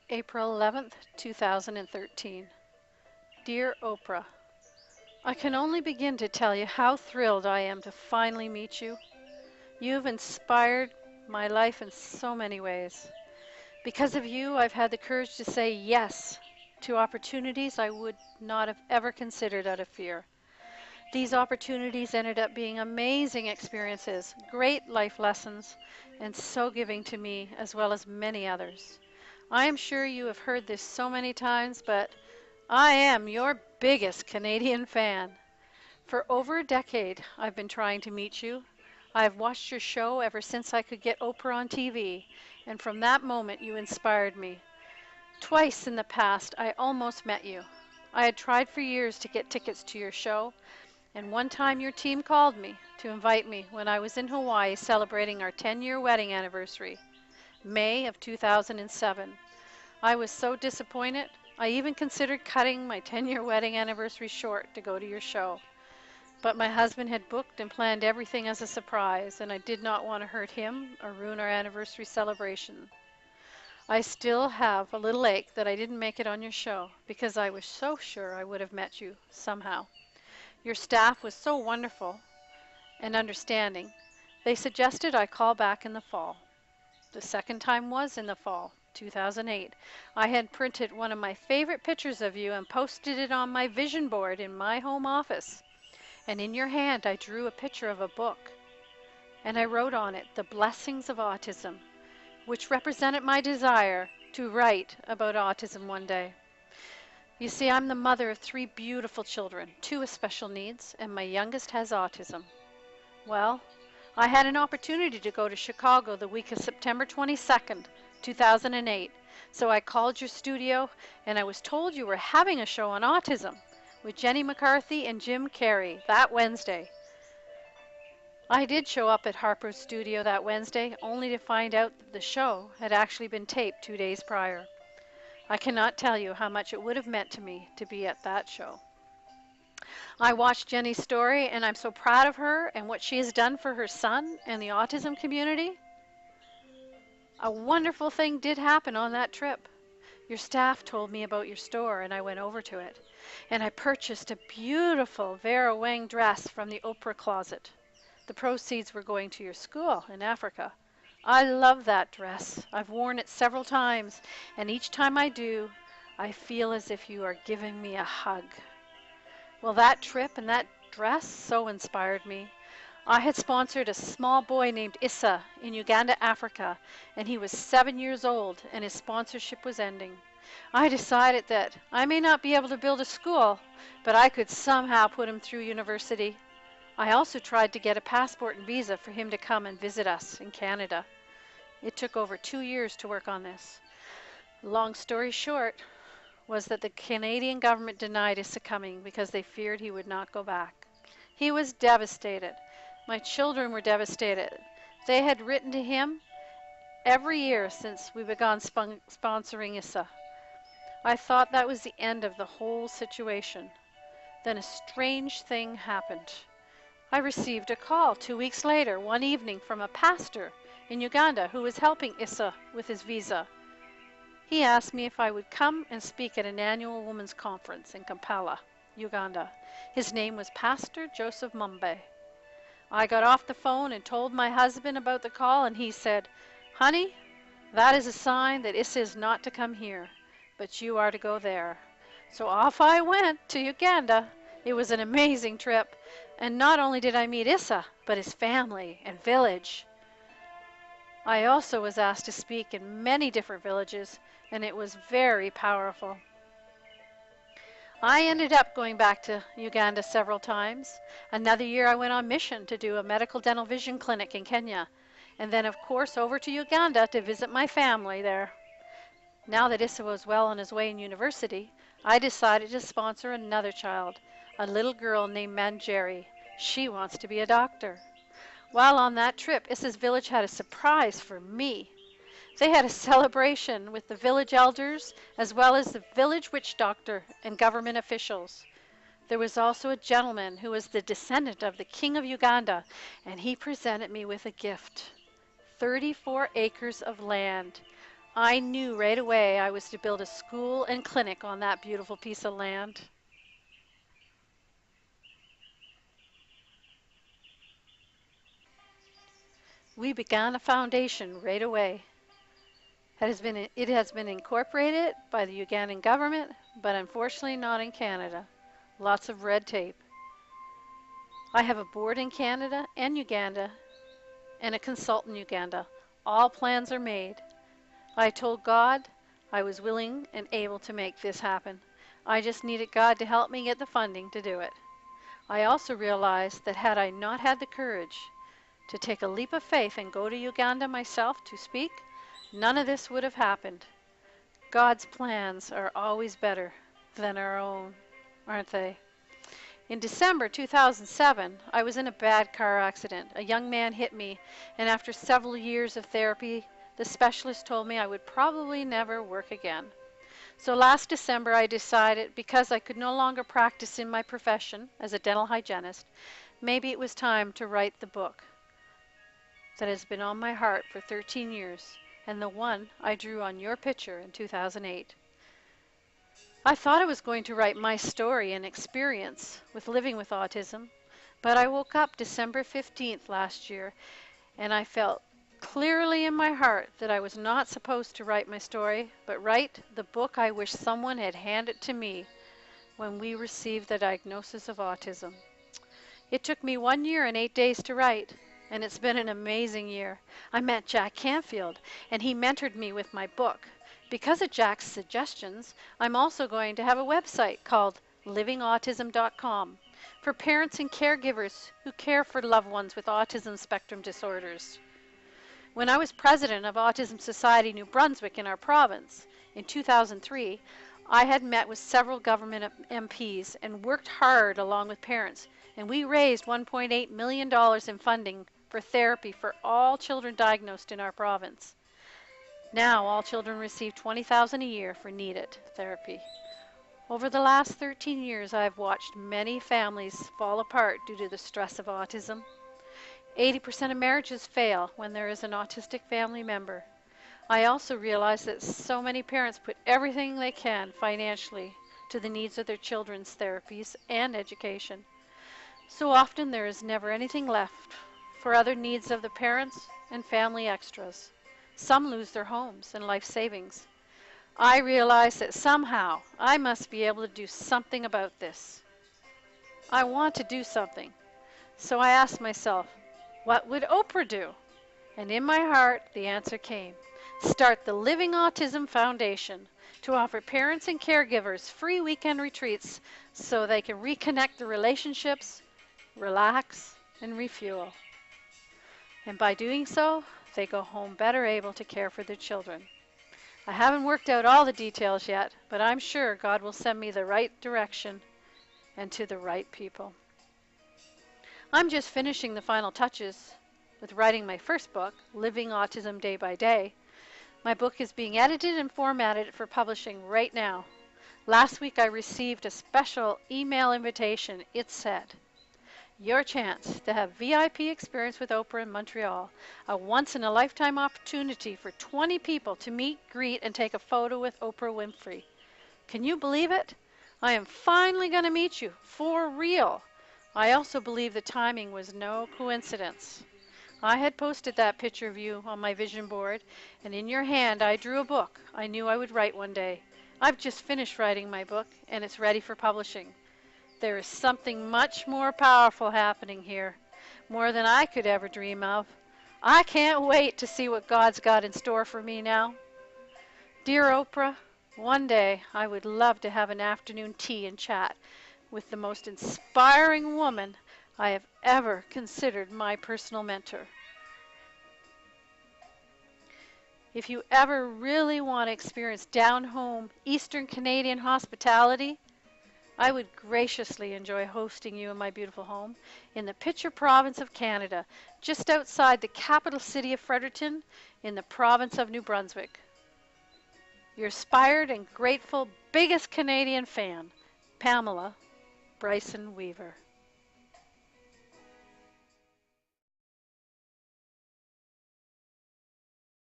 April 11th, 2013. Dear Oprah, I can only begin to tell you how thrilled I am to finally meet you. You've inspired my life in so many ways. Because of you, I've had the courage to say yes to opportunities I would not have ever considered out of fear. These opportunities ended up being amazing experiences, great life lessons, and so giving to me as well as many others. I am sure you have heard this so many times, but I am your biggest Canadian fan. For over a decade, I've been trying to meet you. I've watched your show ever since I could get Oprah on TV, and from that moment, you inspired me. Twice in the past, I almost met you. I had tried for years to get tickets to your show, and one time your team called me to invite me when I was in Hawaii celebrating our 10-year wedding anniversary, May of 2007. I was so disappointed, I even considered cutting my 10-year wedding anniversary short to go to your show. But my husband had booked and planned everything as a surprise, and I did not want to hurt him or ruin our anniversary celebration. I still have a little ache that I didn't make it on your show because I was so sure I would have met you somehow. Your staff was so wonderful and understanding. They suggested I call back in the fall. The second time was in the fall, 2008. I had printed one of my favorite pictures of you and posted it on my vision board in my home office. And in your hand, I drew a picture of a book. And I wrote on it, The Blessings of Autism, which represented my desire to write about autism one day. You see, I'm the mother of 3 beautiful children, 2 with special needs, and my youngest has autism. Well, I had an opportunity to go to Chicago the week of September 22nd, 2008. So I called your studio, and I was told you were having a show on autism with Jenny McCarthy and Jim Carrey that Wednesday. I did show up at Harper's studio that Wednesday, only to find out that the show had actually been taped 2 days prior. I cannot tell you how much it would have meant to me to be at that show. I watched Jenny's story, and I'm so proud of her and what she has done for her son and the autism community. A wonderful thing did happen on that trip. Your staff told me about your store, and I went over to it. And I purchased a beautiful Vera Wang dress from the Oprah closet. The proceeds were going to your school in Africa. I love that dress. I've worn it several times, and each time I do, I feel as if you are giving me a hug. Well, that trip and that dress so inspired me. I had sponsored a small boy named Issa in Uganda, Africa, and he was 7 years old, and his sponsorship was ending. I decided that I may not be able to build a school, but I could somehow put him through university. I also tried to get a passport and visa for him to come and visit us in Canada. It took over 2 years to work on this. Long story short was that the Canadian government denied Issa coming because they feared he would not go back. He was devastated. My children were devastated. They had written to him every year since we began sponsoring Issa. I thought that was the end of the whole situation. Then a strange thing happened. I received a call 2 weeks later, one evening, from a pastor in Uganda who was helping Issa with his visa. He asked me if I would come and speak at an annual women's conference in Kampala, Uganda. His name was Pastor Joseph Mumbe. I got off the phone and told my husband about the call, and he said, "Honey, that is a sign that Issa is not to come here, but you are to go there." So off I went to Uganda. It was an amazing trip, and not only did I meet Issa, but his family and village. I also was asked to speak in many different villages, and it was very powerful. I ended up going back to Uganda several times. Another year I went on mission to do a medical dental vision clinic in Kenya, and then of course over to Uganda to visit my family there. Now that Issa was well on his way in university, I decided to sponsor another child, a little girl named Manjeri. She wants to be a doctor. While on that trip, Issa's village had a surprise for me. They had a celebration with the village elders as well as the village witch doctor and government officials. There was also a gentleman who was the descendant of the king of Uganda, and he presented me with a gift. 34 acres of land. I knew right away I was to build a school and clinic on that beautiful piece of land. We began a foundation right away. It has been incorporated by the Ugandan government, but unfortunately not in Canada. Lots of red tape. I have a board in Canada and Uganda and a consultant in Uganda. All plans are made. I told God I was willing and able to make this happen. I just needed God to help me get the funding to do it. I also realized that had I not had the courage to take a leap of faith and go to Uganda myself to speak, none of this would have happened. God's plans are always better than our own, aren't they? In December 2007, I was in a bad car accident. A young man hit me, and after several years of therapy, the specialist told me I would probably never work again. So last December, I decided because I could no longer practice in my profession as a dental hygienist, maybe it was time to write the book that has been on my heart for 13 years, and the one I drew on your picture in 2008. I thought I was going to write my story and experience with living with autism, but I woke up December 15th last year, and I felt clearly in my heart that I was not supposed to write my story, but write the book I wish someone had handed to me when we received the diagnosis of autism. It took me 1 year and 8 days to write, and it's been an amazing year. I met Jack Canfield, and he mentored me with my book. Because of Jack's suggestions, I'm also going to have a website called livingautism.com for parents and caregivers who care for loved ones with autism spectrum disorders. When I was president of Autism Society New Brunswick in our province in 2003, I had met with several government MPs and worked hard along with parents, and we raised $1.8 million in funding for therapy for all children diagnosed in our province. Now all children receive $20,000 a year for needed therapy. Over the last 13 years, I've watched many families fall apart due to the stress of autism. 80% of marriages fail when there is an autistic family member. I also realize that so many parents put everything they can financially to the needs of their children's therapies and education. So often there is never anything left for other needs of the parents and family extras. Some lose their homes and life savings. I realize that somehow I must be able to do something about this. I want to do something. So I asked myself, what would Oprah do? And in my heart, the answer came. Start the Living Autism Foundation to offer parents and caregivers free weekend retreats so they can reconnect the relationships, relax, and refuel. And by doing so, they go home better able to care for their children. I haven't worked out all the details yet, but I'm sure God will send me the right direction and to the right people. I'm just finishing the final touches with writing my first book, Living Autism Day by Day. My book is being edited and formatted for publishing right now. Last week I received a special email invitation. It said, your chance to have VIP experience with Oprah in Montreal, a once-in-a-lifetime opportunity for 20 people to meet, greet, and take a photo with Oprah Winfrey. Can you believe it? I am finally going to meet you, for real. I also believe the timing was no coincidence. I had posted that picture of you on my vision board, and in your hand I drew a book I knew I would write one day. I've just finished writing my book, and it's ready for publishing. There is something much more powerful happening here, more than I could ever dream of. I can't wait to see what God's got in store for me now. Dear Oprah, one day I would love to have an afternoon tea and chat with the most inspiring woman I have ever considered my personal mentor. If you ever really want to experience down-home Eastern Canadian hospitality, I would graciously enjoy hosting you in my beautiful home in the Pitcher Province of Canada, just outside the capital city of Fredericton in the province of New Brunswick. Your inspired and grateful biggest Canadian fan, Pamela Bryson Weaver.